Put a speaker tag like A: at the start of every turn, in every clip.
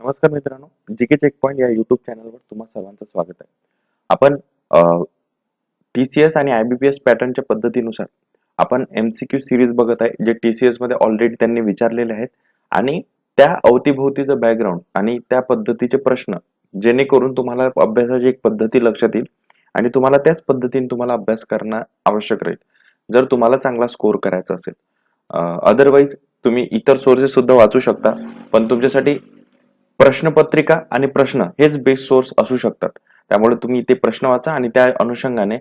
A: नमस्कार मित्रांनो, GK check point या युट्यूब चॅनलवर तुम्हा सर्वांचं स्वागत आहे. आपण टीसीएस आणि आयबीपीएस पॅटर्नच्या पद्धतीनुसार आपण एमसीक्यू सिरीज बघत आहे, जे टीसीएस मध्ये ऑलरेडी त्यांनी विचारलेले आहेत आणि त्या अवतीभोवतीचं बॅकग्राऊंड आणि त्या पद्धतीचे प्रश्न, जेणेकरून तुम्हाला अभ्यासाची एक पद्धती लक्षात येईल आणि तुम्हाला त्याच पद्धतीने तुम्हाला अभ्यास करणं आवश्यक राहील, जर तुम्हाला चांगला स्कोर करायचा असेल. अदरवाईज तुम्ही इतर सोर्सेस सुद्धा वाचू शकता, पण तुमच्यासाठी प्रश्नपत्रिका आणि प्रश्न हेच बेस्ट सोर्स असू शकतात. त्यामुळे तुम्ही ते प्रश्न वाचा आणि त्या अनुषंगाने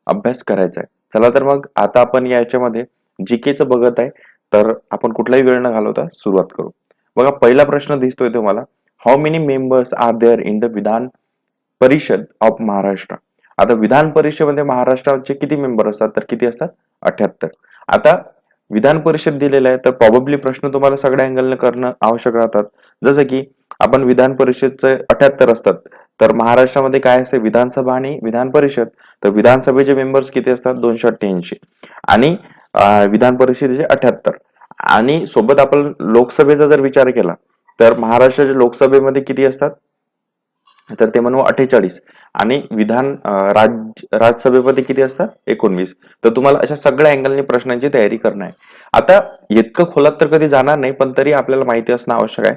A: अभ्यास करायचा आहे. चला तर मग आता आपण याच्यामध्ये जीकेचं बघत आहे, तर आपण कुठलाही वेळ न घालवता सुरुवात करू. बघा, पहिला प्रश्न दिसतोय तुम्हाला, how many members are there in the Vidhan Parishad of Maharashtra. आता विधान परिषदेमध्ये महाराष्ट्राचे किती मेंबर असतात, तर किती असतात? 78. आता विधान परिषद दिलेलं आहे, तर प्रॉब्ली प्रश्न तुम्हाला सगळ्या अँगलने करणं आवश्यक राहतात. जसं की आपण विधान परिषदचे 78 असतात, तर महाराष्ट्रामध्ये काय असते? विधानसभा आणि विधान परिषद. तर विधानसभेचे मेंबर्स किती असतात? 288 आणि विधान परिषदेचे 78. आणि सोबत आपण लोकसभेचा जर विचार केला, तर महाराष्ट्राच्या लोकसभेमध्ये किती असतात? तर ते म्हणू 48 आणि राज्यसभेमध्ये किती असतात? 19. तर तुम्हाला अशा सगळ्या अँगलने प्रश्नांची तयारी करणं आहे. आता इतकं खोलात तर कधी जाणार नाही, पण तरी आपल्याला माहिती असणं आवश्यक आहे.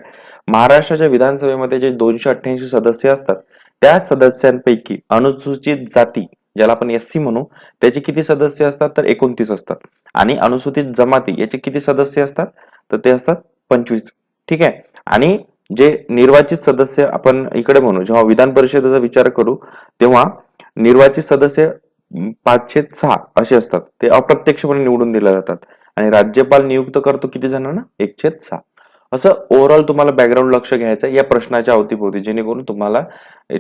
A: महाराष्ट्राच्या विधानसभेमध्ये जे 288 सदस्य असतात, त्या सदस्यांपैकी अनुसूचित जाती, ज्याला आपण एससी म्हणू, त्याचे किती सदस्य असतात? तर 29 असतात. आणि अनुसूचित जमाती याचे किती सदस्य असतात? तर ते असतात 25. ठीक आहे. आणि जे निर्वाचित सदस्य आपण इकडे म्हणू, जेव्हा विधान परिषदेचा विचार करू, तेव्हा निर्वाचित सदस्य 506 असे असतात. ते अप्रत्यक्षपणे निवडून दिले जातात आणि राज्यपाल नियुक्त करतो किती जणांना? 1/6. असं ओव्हरऑल तुम्हाला बॅकग्राऊंड लक्ष घ्यायचं या प्रश्नाच्या अवतीभोवती, जेणेकरून तुम्हाला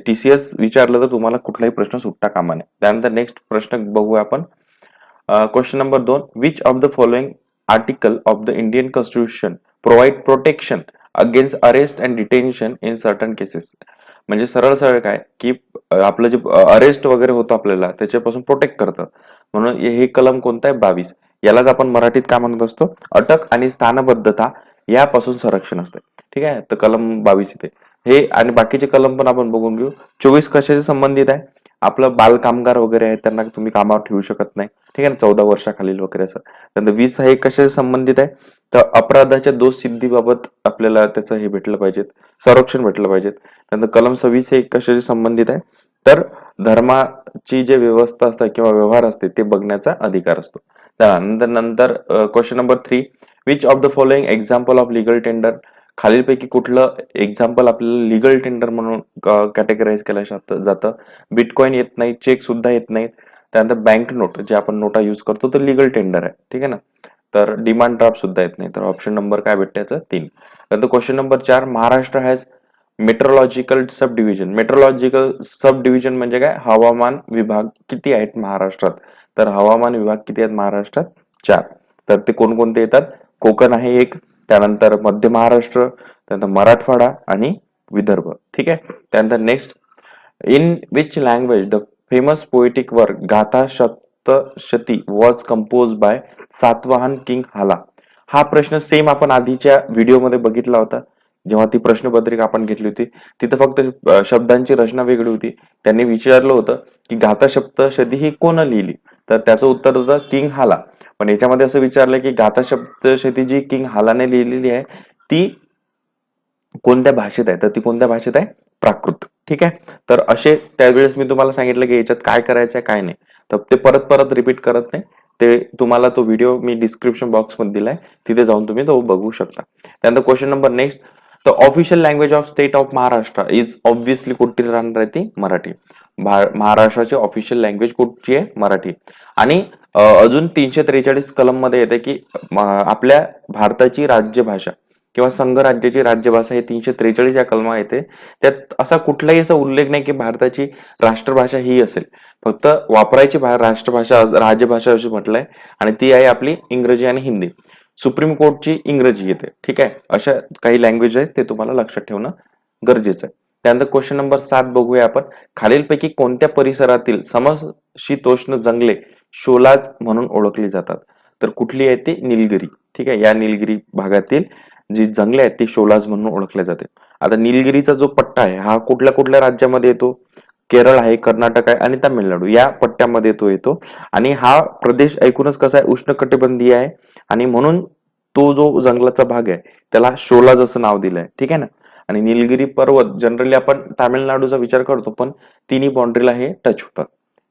A: टीसीएस विचारलं तर तुम्हाला कुठलाही प्रश्न सुटता कामा नये. त्यानंतर नेक्स्ट प्रश्न बघूया आपण. Question number 2, which of the following article of the Indian constitution provide protection against arrest and detention in certain cases. म्हणजे सरळ सरळ काय की आपलं जे अरेस्ट वगैरे होतं आपल्याला, त्याच्यापासून प्रोटेक्ट करतं. म्हणून हे कलम कोणतं आहे? 22. यालाच आपण मराठीत काय म्हणत असतो? अटक आणि स्थानबद्धता यापासून संरक्षण असते. ठीक आहे. तर कलम 22 इथे हे, आणि बाकीचे कलम पण आपण बघून घेऊ. 24 कशाशी संबंधित आहे? आपलं बाल कामगार वगैरे आहे, त्यांना तुम्ही कामावर ठेवू शकत नाही. ठीक आहे ना, 14 वर्षाखालील वगैरे असं. त्यानंतर 20 हे कशाशी संबंधित आहे? तर अपराधाच्या दोष सिद्धीबाबत आपल्याला त्याचं हे भेटलं पाहिजे, संरक्षण भेटलं पाहिजे. त्यानंतर कलम 26 हे कशाशी संबंधित आहे? तर धर्माची जे व्यवस्था असते किंवा व्यवहार असते ते बघण्याचा अधिकार असतो. त्यानंतर question number 3, which of the following example of legal tender. खालीलपैकी कुठलं एक्झाम्पल आपल्याला लिगल टेंडर म्हणून कॅटेगराईज केलं जातं? बिटकॉइन येत नाही, चेक सुद्धा येत नाहीत. त्यानंतर बँक नोट, जे आपण नोटा युज करतो, तर लिगल टेंडर आहे. ठीक आहे ना. तर डिमांड ड्राफ्ट सुद्धा येत नाही. तर ऑप्शन नंबर काय भेटायचं? 3. त्यानंतर question number 4, Maharashtra has meteorological sub division. Meteorological sub division म्हणजे काय? हवामान विभाग किती आहेत महाराष्ट्रात? तर हवामान विभाग किती आहेत महाराष्ट्रात? 4. तर ते कोणकोणते येतात? कोकण आहे एक, त्यानंतर मध्य महाराष्ट्र, त्यानंतर मराठवाडा आणि विदर्भ. ठीक आहे. त्यानंतर next, in which language the famous poetic work Gatha Saptashati was compose by Satavahana king Hala. हा प्रश्न सेम आपण आधीच्या व्हिडिओमध्ये बघितला होता, जेव्हा ती प्रश्नपत्रिका आपण घेतली होती. तिथं फक्त शब्दांची रचना वेगळी होती. त्यांनी विचारलं होतं की गाथा सप्तशती ही कोण लिहिली? तर त्याचं उत्तर होतं किंग हाला. पण याच्यामध्ये असं विचारलं की गाथा सप्तशती जी किंग हालाने लिहिलेली आहे, ती कोणत्या भाषेत आहे? तर ती कोणत्या भाषेत आहे? प्राकृत. ठीक आहे. तर असे त्यावेळेस मी तुम्हाला सांगितलं की याच्यात काय करायचं आहे काय नाही, तर ते परत परत रिपीट करत नाही. ते तुम्हाला तो व्हिडिओ मी डिस्क्रिप्शन बॉक्स मध्ये दिलाय, तिथे जाऊन तुम्ही तो बघू शकता. त्यानंतर question number next, the official language of state of Maharashtra is obviously कुठली राहणार आहे? ती मराठी. महाराष्ट्राची ऑफिशियल लँग्वेज कुठची आहे? मराठी. आणि अजून 343 कलम मध्ये येते की आपल्या भारताची राज्यभाषा किंवा संघ राज्याची राज्यभाषा हे 343 या कलमा येते. त्यात असा कुठलाही असा उल्लेख नाही की भारताची राष्ट्रभाषा ही असेल. फक्त वापरायची राष्ट्रभाषा राज्यभाषा अशी म्हटलंय, आणि ती आहे आपली इंग्रजी आणि हिंदी. सुप्रीम कोर्टची इंग्रजी येते. ठीक आहे. अशा काही लँग्वेज आहेत, ते तुम्हाला लक्षात ठेवणं गरजेचं आहे. त्यानंतर क्वेश्चन नंबर 7 बघूया आपण. खालीलपैकी कोणत्या परिसरातील समशीतोष्ण जंगले शोलाज म्हणून ओळखली जातात? तर कुठली आहे ती? निलगिरी. ठीक आहे. या निलगिरी भागातील जी जंगले आहेत ती शोलाज म्हणून ओळखले जाते. आता निलगिरीचा जो पट्टा आहे हा कुठल्या कुठल्या राज्यामध्ये येतो? केरळ आहे, कर्नाटक आहे आणि तामिळनाडू या पट्ट्यामध्ये तो येतो. आणि हा प्रदेश ऐकूनच कसा आहे, उष्णकटिबंधीय आहे आणि म्हणून तो जो जंगलाचा भाग आहे त्याला शोलाज असं नाव दिलंय. ठीक आहे ना. आणि निलगिरी पर्वत जनरली आपण तामिळनाडूचा विचार करतो, पण तिन्ही बाउंड्रीला हे टच होतात.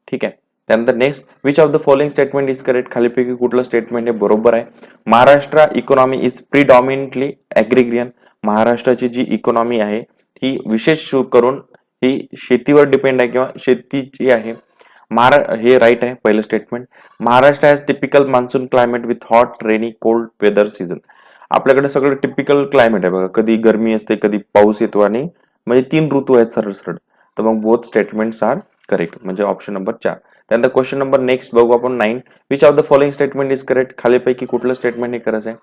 A: ठीक आहे. त्यानंतर next, which of the following statement is correct? खालीपैकी कुठलं स्टेटमेंट हे बरोबर आहे? Maharashtra economy is predominantly agrarian. महाराष्ट्राची जी इकॉनॉमी आहे ही विशेष करून ही शेतीवर डिपेंड आहे किंवा शेतीची आहे. हे राईट आहे पहिलं statement. Maharashtra has typical monsoon climate with hot rainy cold weather season. आपल्याकडे सगळं टिपिकल क्लायमेट आहे बघा, कधी गरमी असते कधी पाऊस येतो आणि म्हणजे 3 ऋतू आहेत सरळ सरळ. तर मग बोथ स्टेटमेंट्स आर करेक्ट, म्हणजे ऑप्शन नंबर 4. त्यानंतर क्वेश्चन नंबर नेक्स्ट बघू आपण 9. Which of the following statement is correct? खालीपैकी कुठलं स्टेटमेंट हे करायचं आहे?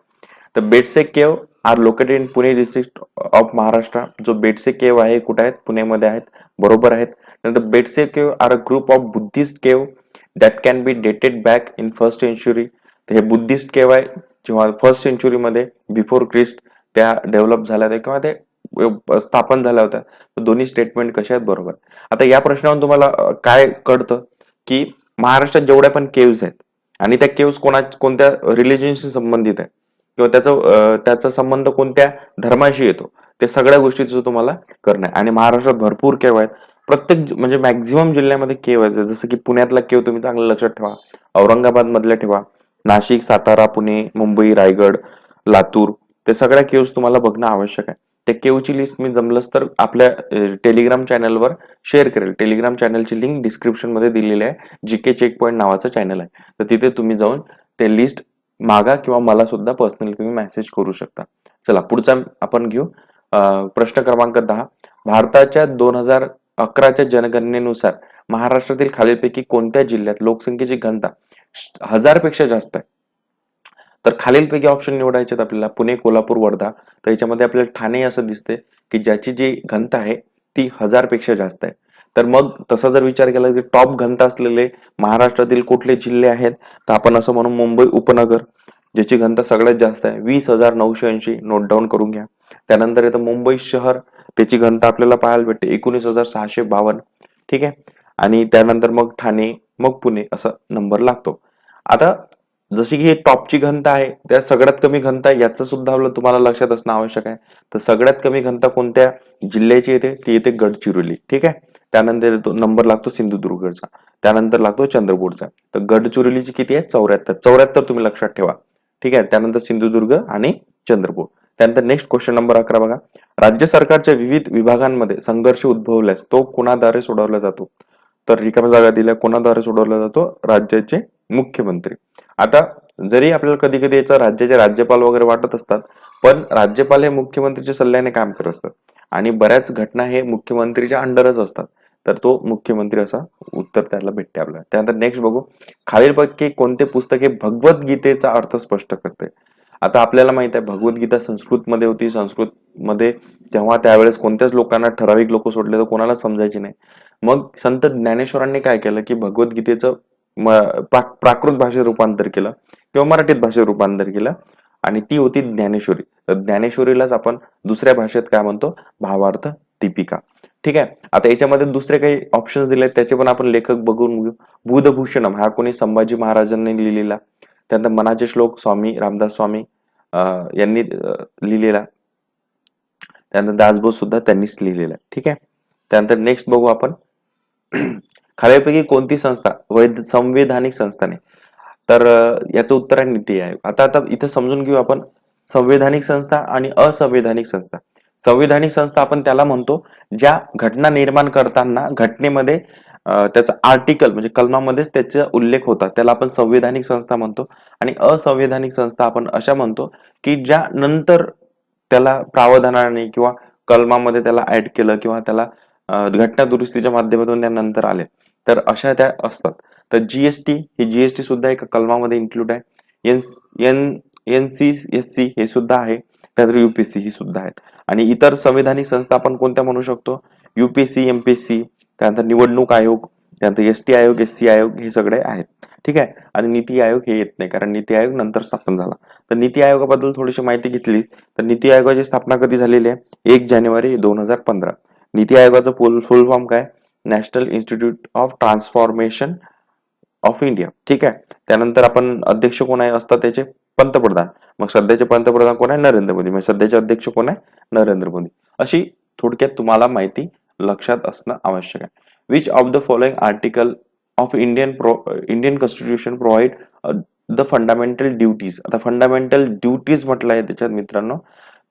A: तर Bedse cave are located in Pune district of Maharashtra. जो बेटसे केव आहे कुठे आहेत? पुण्यामध्ये आहेत. बरोबर आहेत. नंतर Bedse cave are a group of Buddhist cave that can be dated back in first century. तर हे बुद्धिस्ट केव आहे, जेव्हा फर्स्ट सेंचुरीमध्ये बिफोर ख्रिस्ट त्या डेव्हलप झाल्या होत्या किंवा ते स्थापन झाल्या होत्या. तर दोन्ही स्टेटमेंट कशा आहेत? बरोबर. आता या प्रश्नावरून तुम्हाला काय कळतं की महाराष्ट्रात जेवढ्या पण केव्ज आहेत आणि त्या केव्ज कोणत्या रिलिजनशी संबंधित आहे किंवा त्याचा संबंध कोणत्या धर्माशी येतो, ते सगळ्या गोष्टीचं तुम्हाला करणं आहे. आणि महाराष्ट्रात भरपूर केव्ह आहेत. प्रत्येक म्हणजे मॅक्झिमम जिल्ह्यामध्ये केव्ह आहेत. जसं की पुण्यातला केव्ह तुम्ही चांगलं लक्षात ठेवा, औरंगाबाद मधल्या ठेवा, नाशिक, सातारा, पुणे, मुंबई, रायगड, लातूर, ते सगळ्या केव्स तुम्हाला बघणं आवश्यक आहे. त्या केव्हची लिस्ट मी जमलंच तर आपल्या टेलिग्राम चॅनलवर शेअर करेल. टेलिग्राम चॅनलची लिंक डिस्क्रिप्शन मध्ये दिलेली आहे. जीके चेक पॉईंट नावाचं चॅनल आहे, तर तिथे तुम्ही जाऊन ते लिस्ट मागा किंवा मला सुद्धा पर्सनली तुम्ही मेसेज करू शकता. चला पुढचा आपण घेऊ. प्रश्न क्रमांक 10. भारताच्या 2011च्या जनगणनेनुसार महाराष्ट्रातील खालीलपैकी कोणत्या जिल्ह्यात लोकसंख्येची घनता 1000 पेक्षा जास्त आहे? तर खालीलपैकी ऑप्शन निवडायचे आपल्याला. पुणे, कोल्हापूर, वर्धा. तर याच्यामध्ये आपल्याला ठाणे असं दिसते की ज्याची जी घनता आहे ती 1000 पेक्षा जास्त आहे. तर मग तसा जर विचार केला की टॉप घनता असलेले महाराष्ट्रातील कुठले जिल्हे आहेत, तर आपण असं म्हणू मुंबई उपनगर, ज्याची घनता सगळ्यात जास्त आहे 20,980. नोट डाऊन करून घ्या. त्यानंतर येतं मुंबई शहर, त्याची घनता आपल्याला पाहायला भेटते 19,652. ठीक आहे. आणि त्यानंतर मग ठाणे, मग पुणे असा नंबर लागतो. आता जशी की टॉपची घनता आहे त्या सगळ्यात कमी घनता याचं सुद्धा तुम्हाला लक्षात असणं आवश्यक आहे. तर सगळ्यात कमी घनता कोणत्या जिल्ह्याची येते? ती येते गडचिरोली. ठीक आहे. त्यानंतर येतो नंबर लागतो सिंधुदुर्गचा, त्यानंतर लागतो चंद्रपूरचा. तर गडचिरोलीची किती आहे? 74 तुम्ही लक्षात ठेवा. ठीक आहे. त्यानंतर सिंधुदुर्ग आणि चंद्रपूर. त्यानंतर नेक्स्ट क्वेश्चन नंबर 11 बघा. राज्य सरकारच्या विविध विभागांमध्ये संघर्ष उद्भवल्यास तो कोणाद्वारे सोडवला जातो? तर रिकाम्या जागा दिल्या, कोणाद्वारे सोडवला जातो? राज्याचे मुख्यमंत्री. आता जरी आपल्याला कधी कधी याचा राज्याचे राज्यपाल वगैरे वाटत असतात, पण राज्यपाल हे मुख्यमंत्रीच्या सल्ल्याने काम करत असतात आणि बऱ्याच घटना हे मुख्यमंत्रीच्या अंडरच असतात. तर तो मुख्यमंत्री असा उत्तर त्याला भेटते आपल्याला. त्यानंतर नेक्स्ट बघू. खालीलपैकी कोणते पुस्तक हे भगवद्गीतेचा अर्थ स्पष्ट करते? आता आपल्याला माहित आहे भगवद्गीता संस्कृत मध्ये होती. संस्कृत मध्ये तेव्हा त्यावेळेस कोणत्याच लोकांना, ठराविक लोक सोडले तर कोणाला समजायची नाही. मग संत ज्ञानेश्वरांनी काय केलं की भगवद्गीतेचं प्राकृत भाषेत रूपांतर केलं किंवा मराठीत भाषेत रूपांतर केलं आणि ती होती ज्ञानेश्वरी. तर ज्ञानेश्वरीलाच आपण दुसऱ्या भाषेत काय म्हणतो? भावार्थ दीपिका. ठीक आहे. आता याच्यामध्ये दुसरे काही ऑप्शन्स दिले त्याचे पण आपण लेखक बघून घेऊ. बुधभूषणम हा कोणी संभाजी महाराजांनी लिहिलेला. त्यानंतर मनाचे श्लोक स्वामी रामदास स्वामी यांनी लिहिलेला. त्यानंतर दासबोस सुद्धा त्यांनीच लिहिलेला. ठीक आहे. त्यानंतर नेक्स्ट बघू आपण. खालीलपैकी कोणती संस्था संवैधानिक संस्था नाही? तर याचं उत्तर आहे नीती आयोग. आता इथे समजून घेऊ आपण संवैधानिक संस्था आणि असंवैधानिक संस्था. संविधानिक संस्था आपण त्याला म्हणतो ज्या घटना निर्माण करताना घटनेमध्ये त्याचा आर्टिकल म्हणजे कलमामध्येच त्याचा उल्लेख होता, त्याला आपण संवैधानिक संस्था म्हणतो. आणि असंवैधानिक संस्था आपण अशा म्हणतो की ज्या नंतर त्याला प्रावधानाने किंवा कलमामध्ये त्याला ऍड केलं किंवा त्याला घटना दुरुस्तीच्या माध्यमातून त्यानंतर आले, तर अशा त्या असतात. तर जीएसटी ही जीएसटी सुद्धा एका कलमामध्ये इन्क्लूड आहे. एनसीएससी हे सुद्धा आहे. त्यानंतर युपीएससी ही सुद्धा आहेत. आणि इतर संवैधानिक संस्था आपण कोणत्या म्हणू शकतो? युपीएससी, एमपीएससी, त्यानंतर निवडणूक आयोग, त्यानंतर एसटी आयोग, एससी आयोग हे सगळे आहेत. ठीक आहे. आणि नीती आयोग हे येत नाही, कारण नीती आयोग नंतर स्थापन झाला. तर नीती आयोगाबद्दल थोडीशी माहिती घेतली तर नीती आयोगाची स्थापना कधी झालेली आहे? 1 जानेवारी 2015. नीती आयोगाचं फुल फॉर्म काय? National institute of transformation of India. ठीक आहे. त्यानंतर आपण अध्यक्ष कोण आहे असतात त्याचे? पंतप्रधान. मग सध्याचे पंतप्रधान कोण आहे? नरेंद्र मोदी. मग सध्याचे अध्यक्ष कोण आहे? नरेंद्र मोदी. अशी थोडक्यात तुम्हाला माहिती लक्षात असणं आवश्यक आहे. Which of the following article of Indian constitution provide the fundamental duties. आता फंडामेंटल ड्युटीज म्हटलं आहे त्याच्यात मित्रांनो.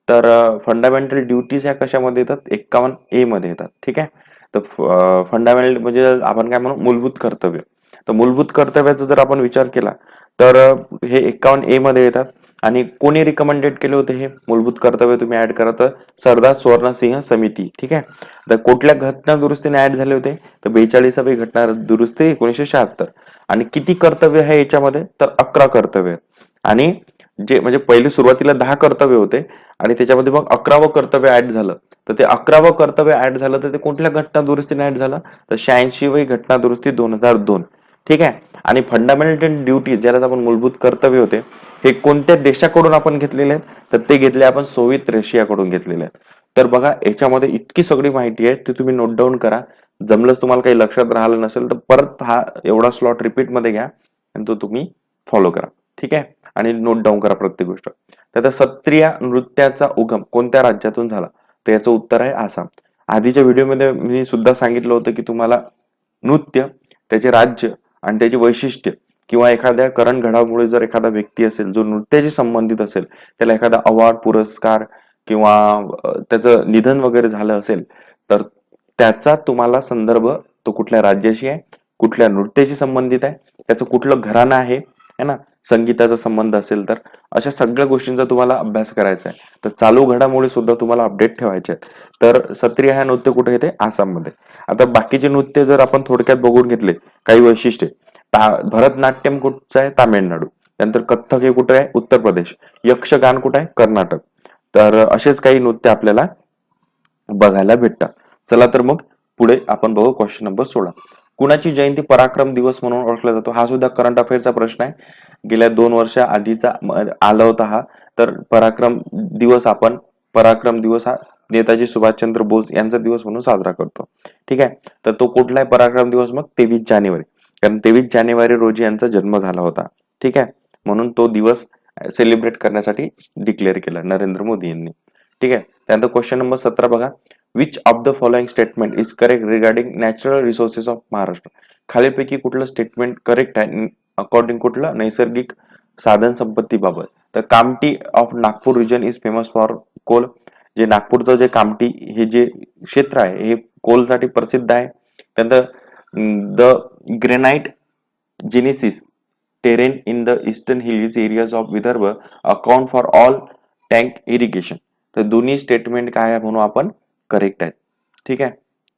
A: तर फंडामेंटल ड्युटीज ह्या कशामध्ये येतात? 51A मध्ये येतात. ठीक आहे. तर फंडामेंटल म्हणजे आपण काय म्हणू? मूलभूत कर्तव्य. तर मूलभूत कर्तव्याचा जर आपण विचार केला तर हे 51A मध्ये येतात. आणि कोणी रिकमेंडेड केले होते हे मूलभूत कर्तव्य? तुम्ही ऍड करा तर सरदार सुवर्णसिंह समिती. ठीक आहे. तर कुठल्या घटना दुरुस्तीने ऍड झाले होते? तर 42वी घटना दुरुस्ती 1976. आणि किती कर्तव्य आहे याच्यामध्ये? तर 11 कर्तव्य. आणि जे म्हणजे पहिले सुरुवातीला 10 कर्तव्य होते आणि त्याच्यामध्ये मग 11वं कर्तव्य ऍड झालं. तर ते 11वं कर्तव्य ऍड झालं तर ते कुठल्या घटना दुरुस्तीने ऍड झालं? तर 86वी घटना दुरुस्ती 2002. ठीक आहे. आणि फंडामेंटल ड्युटीज ज्याला आपण मूलभूत कर्तव्य होते हे कोणत्या देशाकडून आपण घेतलेले आहेत? तर ते घेतले आपण सोव्हिएत रशियाकडून घेतलेले आहेत. तर बघा याच्यामध्ये इतकी सगळी माहिती आहे ती तुम्ही नोट डाऊन करा. जमलंच तुम्हाला काही लक्षात राहिलं नसेल तर परत हा एवढा स्लॉट रिपीट मध्ये घ्या आणि तो तुम्ही फॉलो करा. ठीक आहे. आणि नोट डाऊन करा प्रत्येक गोष्ट. तर सत्रिया नृत्याचा उगम कोणत्या राज्यातून झाला? तर याचं उत्तर आहे आसाम. आधीच्या व्हिडिओमध्ये मी सुद्धा सांगितलं होतं की तुम्हाला नृत्य, त्याचे राज्य आणि त्याची वैशिष्ट्य किंवा एखाद्या करण घडामोडी जर एखादा व्यक्ती असेल जो नृत्याशी संबंधित असेल, त्याला एखादा अवॉर्ड, पुरस्कार किंवा त्याचं निधन वगैरे झालं असेल तर त्याचा तुम्हाला संदर्भ तो कुठल्या राज्याशी आहे, कुठल्या नृत्याशी संबंधित आहे, त्याचं कुठलं घराणं आहे ना, संगीताचा संबंध असेल तर अशा सगळ्या गोष्टींचा तुम्हाला अभ्यास करायचा आहे. तर चालू घडामोडी सुद्धा तुम्हाला अपडेट ठेवायचे आहेत. तर सत्रिया हा नृत्य कुठे येते? आसाममध्ये. आता बाकीचे नृत्य जर आपण थोडक्यात बघून घेतले काही वैशिष्ट्ये, भरतनाट्यम कुठचं आहे? तामिळनाडू. त्यानंतर कथ्थक हे कुठे आहे? उत्तर प्रदेश. यक्षगान कुठे आहे? कर्नाटक. तर असेच काही नृत्य आपल्याला बघायला भेटतात. चला तर मग पुढे आपण बघू क्वेश्चन नंबर 16. कुणाची जयंती पराक्रम दिवस म्हणून ओळखला जातो? हा सुद्धा करंट अफेअरचा प्रश्न आहे. गेल्या 2 वर्ष आधीचा आला होता हा. तर पराक्रम दिवस हा नेताजी सुभाषचंद्र बोस यांचा दिवस म्हणून साजरा करतो. ठीक आहे. तर तो कुठला आहे पराक्रम दिवस? मग 23 जानेवारी. कारण 23 जानेवारी रोजी यांचा जन्म झाला होता. ठीक आहे. म्हणून तो दिवस सेलिब्रेट करण्यासाठी डिक्लेअर केला नरेंद्र मोदी यांनी. ठीक आहे. त्यानंतर क्वेश्चन नंबर 17 बघा. Which of the following statement is correct regarding natural resources of Maharashtra? खालीलपैकी कुठलं स्टेटमेंट करेक्ट आहे अकॉर्डिंग कुठलं? नैसर्गिक साधन संपत्तीबाबत. तर Kamthi of Nagpur region is famous for coal. जे नागपूरचं जे कामठी हे जे क्षेत्र आहे हे कोलसाठी प्रसिद्ध आहे. त्यानंतर the granite genesis terrain in the eastern hills areas of Vidarbha account for all tank irrigation. तर दोन्ही स्टेटमेंट काय आहे म्हणून आपण करेक्ट आहेत. ठीक आहे.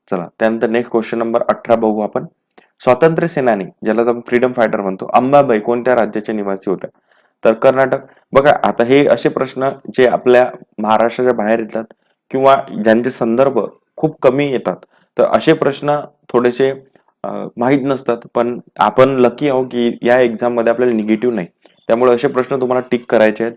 A: चला त्यानंतर नेक्स्ट क्वेश्चन नंबर 18 बघू आपण. स्वातंत्र्य सेनानी ज्याला आपण फ्रीडम फायटर म्हणतो अंबाबाई कोणत्या राज्याच्या निवासी होत्या? तर कर्नाटक. बघा आता हे असे प्रश्न जे आपल्या महाराष्ट्राच्या बाहेर येतात किंवा ज्यांचे संदर्भ खूप कमी येतात तर असे प्रश्न थोडेसे माहीत नसतात. पण आपण लकी आहो की या एक्झाम मध्ये आपल्याला निगेटिव्ह नाही. त्यामुळे असे प्रश्न तुम्हाला टिक करायचे आहेत.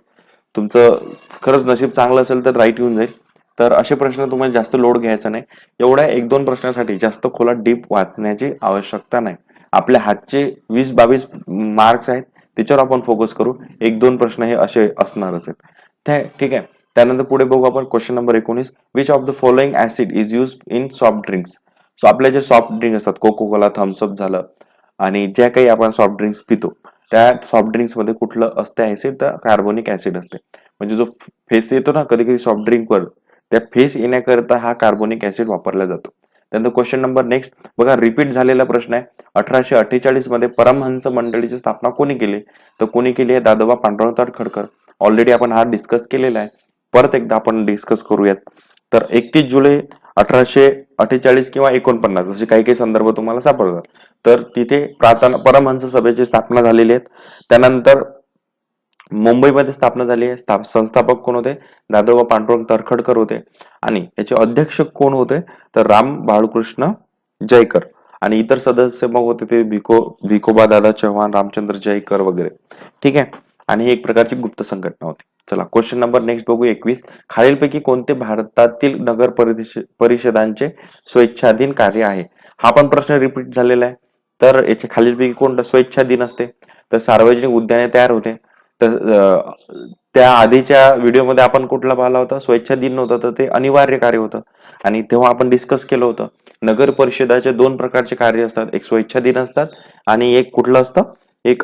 A: तुमचं खरंच नशीब चांगलं असेल तर राईट येऊन जाईल. तर असे प्रश्न तुम्हाला जास्त लोड घ्यायचा नाही. एवढ्या 1-2 प्रश्नासाठी जास्त खोलात डीप वाचण्याची आवश्यकता नाही. आपल्या हातचे 20-22 मार्क्स आहेत त्याच्यावर आपण फोकस करू. 1-2 प्रश्न हे असे असणारच आहेत. ठीक आहे. त्यानंतर पुढे बघू आपण question number 19. Which of the following acid is use in soft drinks? So आपले जे सॉफ्ट ड्रिंक असतात कोको कोला, थम्सअप झालं आणि ज्या काही आपण सॉफ्ट ड्रिंक्स पितो त्या सॉफ्ट ड्रिंक्स मध्ये कुठलं असते ऍसिड? तर कार्बोनिक ऍसिड असते. म्हणजे जो फेस येतो ना कधी कधी सॉफ्ट ड्रिंकवर त्या फेस येण्याकरता हा कार्बोनिक ऍसिड वापरला जातो. त्यानंतर क्वेश्चन नंबर नेक्स्ट बघा. रिपीट झालेला प्रश्न आहे. 1848 मध्ये परमहंस मंडळीची स्थापना कोणी केली? तर कोणी केली आहे? दादोबा पांडुरंग तर्खडकर. ऑलरेडी आपण हा डिस्कस केलेला आहे. परत एकदा आपण डिस्कस करूयात. तर 31 जुलै 1848 किंवा 49 असे काही काही संदर्भ तुम्हाला सापडतात. तर तिथे परमहंस सभेची स्थापना झालेली आहे. त्यानंतर मुंबईमध्ये स्थापना झाली आहे. संस्थापक कोण होते? दादोबा पांडुरंग तर्खडकर होते. आणि याचे अध्यक्ष कोण होते? तर राम बाळकृष्ण जयकर. आणि इतर सदस्य मग होते ते भिकोबा दादा चव्हाण, रामचंद्र जयकर वगैरे. ठीक आहे. आणि ही एक प्रकारची गुप्त संघटना होती. चला क्वेश्चन नंबर नेक्स्ट बघू 21. खालीलपैकी कोणते भारतातील नगर परिषदांचे स्वेच्छाधीन कार्य आहे? हा पण प्रश्न रिपीट झालेला आहे. तर याच्या खालीलपैकी कोणतं स्वेच्छाधीन असते? तर सार्वजनिक उद्याने तयार होते. तर त्या आधीच्या व्हिडिओमध्ये आपण कुठला पाहिला होता? स्वेच्छाधीन नव्हतं, तर ते अनिवार्य कार्य होतं. आणि तेव्हा आपण डिस्कस केलं होतं नगर परिषदाचे 2 प्रकारचे कार्य असतात. एक स्वेच्छाधीन असतात आणि एक कुठलं असतं? एक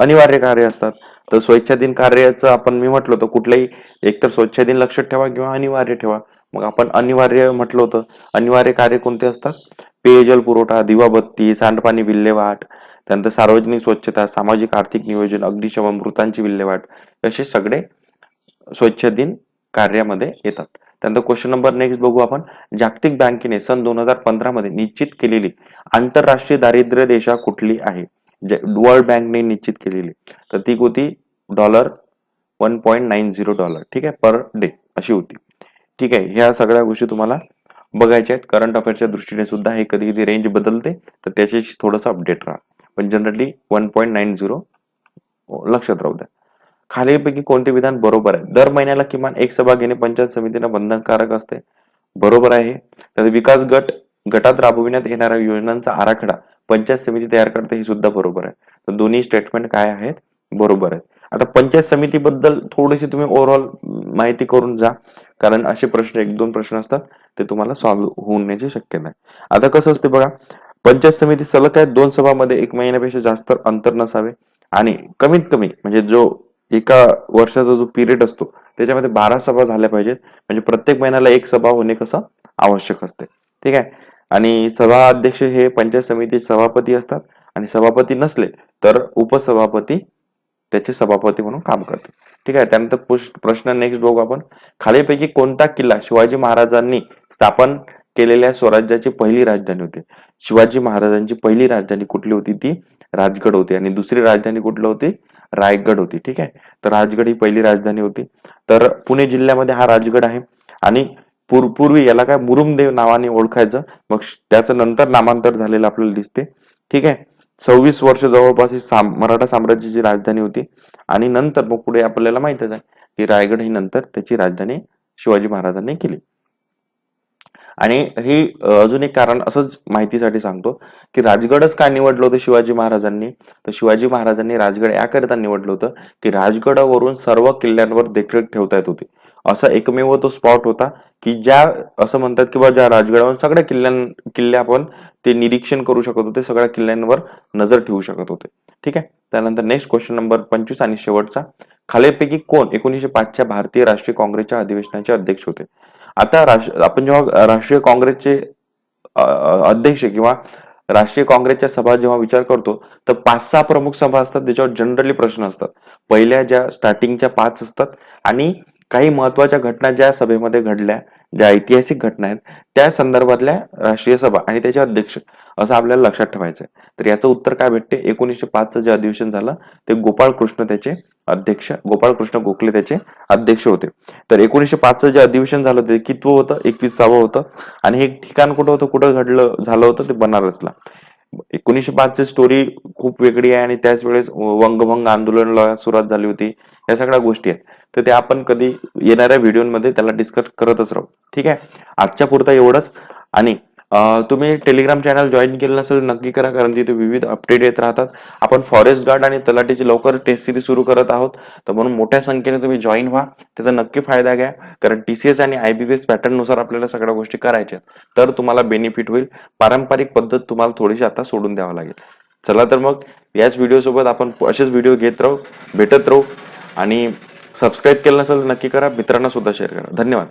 A: अनिवार्य कार्य असतात. तर स्वेच्छाधीन कार्याचं आपण मी म्हटलं होतं कुठलंही एकतर स्वेच्छाधीन लक्षात ठेवा किंवा अनिवार्य ठेवा. मग आपण अनिवार्य म्हटलं होतं. अनिवार्य कार्य कोणते असतात? पेयजल पुरवठा, दिवाबत्ती, सांडपाणी विल्हेवाट, त्यानंतर सार्वजनिक स्वच्छता, सामाजिक आर्थिक नियोजन, अग्निशमन, मृतांची विल्हेवाट, असे सगळे स्वेच्छाधीन कार्यामध्ये येतात. त्यानंतर क्वेश्चन नंबर नेक्स्ट बघू आपण. जागतिक बँकेने सन 2015 मध्ये निश्चित केलेली आंतरराष्ट्रीय दारिद्र्य रेषा कुठली आहे? वर्ल्ड बँकने निश्चित केलेली, तर ती होती $1.90. ठीक आहे, पर डे अशी होती. ठीक आहे. ह्या सगळ्या गोष्टी तुम्हाला बघायच्या आहेत. करंट अफेअरच्या दृष्टीने सुद्धा हे कधी कधी रेंज बदलते, तर त्याच्याशी थोडंसं अपडेट राहा. पण जनरली 1.90 लक्षात राहू द्या. खालीलपैकी कोणते विधान बरोबर आहे? दर महिन्याला किमान एक सभा घेणे पंचायत समितीला बंधनकारक असते. बरोबर आहे. तर विकास गटात राबविण्यात येणाऱ्या योजनांचा आराखडा पंचायत समिती तयार करते, हे सुद्धा बरोबर आहे. तर दोन्ही स्टेटमेंट काय आहेत? बरोबर आहेत. आता पंचायत समितीबद्दल थोडीशी तुम्ही ओव्हरऑल माहिती करून जा, कारण असे प्रश्न 1-2 प्रश्न असतात ते तुम्हाला सॉल्व्ह होण्याची शक्यता आहे. आता कसं असते बघा, पंचायत समिती सलग काय 2 सभामध्ये 1 महिन्यापेक्षा जास्त अंतर नसावे आणि कमीत कमी म्हणजे जो एका वर्षाचा जो पिरियड असतो त्याच्यामध्ये 12 सभा झाल्या पाहिजेत. म्हणजे प्रत्येक महिन्याला 1 सभा होणे कसं आवश्यक असते. ठीक आहे. आणि सभा अध्यक्ष हे पंचायत समिती सभापती असतात आणि सभापती नसले तर उपसभापती त्याचे सभापती म्हणून काम करते. ठीक आहे. त्यानंतर प्रश्न नेक्स्ट बघू आपण. खालीलपैकी कोणता किल्ला शिवाजी महाराजांनी स्थापन केलेल्या स्वराज्याची पहिली राजधानी होती? शिवाजी महाराजांची पहिली राजधानी कुठली होती? ती राजगड होती. आणि दुसरी राजधानी कुठली होती? रायगड होती. ठीक आहे. तर राजगड ही पहिली राजधानी होती. तर पुणे जिल्ह्यामध्ये हा राजगड आहे. आणि पूर्वी याला काय मुरुमदेव नावाने ओळखायचं, मग त्याचं नंतर नामांतर झालेलं आपल्याला दिसते. ठीक आहे. 26 वर्ष जवळपास ही मराठा साम्राज्याची राजधानी होती. आणि नंतर मग पुढे आपल्याला माहितच आहे की रायगड ही नंतर त्याची राजधानी शिवाजी महाराजांनी केली. आणि ही अजून एक कारण असंच माहितीसाठी सांगतो की राजगडच का निवडलं होतं शिवाजी महाराजांनी? तर शिवाजी महाराजांनी राजगड याकरिता निवडलं होतं की राजगडावरून सर्व किल्ल्यांवर देखरेख ठेवता येत होती. असा एकमेव तो स्पॉट होता की ज्या असं म्हणतात की ज्या राजगडावर सगळ्या किल्ले आपण ते निरीक्षण करू शकत होते, सगळ्या किल्ल्यांवर नजर ठेवू शकत होते. ठीक आहे. त्यानंतर नेक्स्ट क्वेश्चन नंबर 25 आणि शेवटचा. खालीलपैकी कोण 1905च्या भारतीय राष्ट्रीय काँग्रेसच्या अधिवेशनाचे अध्यक्ष होते? आता आपण जेव्हा राष्ट्रीय काँग्रेसचे अध्यक्ष किंवा राष्ट्रीय काँग्रेसच्या सभा जेव्हा विचार करतो तर 5-6 प्रमुख सभा असतात, त्याच्यावर जनरली प्रश्न असतात. पहिल्या ज्या स्टार्टिंगच्या 5 असतात आणि काही महत्वाच्या घटना ज्या सभेमध्ये घडल्या, ज्या ऐतिहासिक घटना आहेत त्या संदर्भातल्या राष्ट्रीय सभा आणि त्याचे अध्यक्ष असं आपल्याला लक्षात ठेवायचं आहे. तर याचं उत्तर काय भेटते? 1905चं जे अधिवेशन झालं ते गोपाळकृष्ण गोखले त्याचे अध्यक्ष होते. तर 1905चं जे अधिवेशन झालं ते कितवं होतं? 21ावं होतं. आणि हे ठिकाण कुठं होतं, कुठं झालं होतं? ते बनारसला. 1905ची स्टोरी खूप वेगळी आहे आणि त्याच वेळेस वंगभंग आंदोलनाला सुरुवात झाली होती. या सगळ्या गोष्टी आहेत. तर ते आपण कधी येणाऱ्या व्हिडिओमध्ये त्याला डिस्कस करतच राहू. ठीक आहे. आजच्या पुरता एवढंच. आणि तुम्ही टेलिग्राम चॅनल जॉईन केलं नसेल नक्की करा, कारण तिथे विविध अपडेट येत राहतात. आपण फॉरेस्ट गार्ड आणि तलाठीची लवकर टेस्ट सिरीज सुरू करत आहोत, तर म्हणून मोठ्या संख्येने तुम्ही जॉईन व्हा. त्याचा नक्की फायदा घ्या, कारण TCS आणि IBPS पॅटर्न नुसार आपल्याला सगळ्या गोष्टी करायच्या, तर तुम्हाला बेनिफिट होईल. पारंपरिक पद्धत तुम्हाला थोडीशी आता सोडून द्यावं लागेल. चला तर मग याच व्हिडिओ सोबत आपण असेच व्हिडिओ घेत राहू, भेटत राहू. आणि सबस्क्राईब केलं नसेल तर नक्की करा, मित्रांना सुद्धा शेअर करा. धन्यवाद.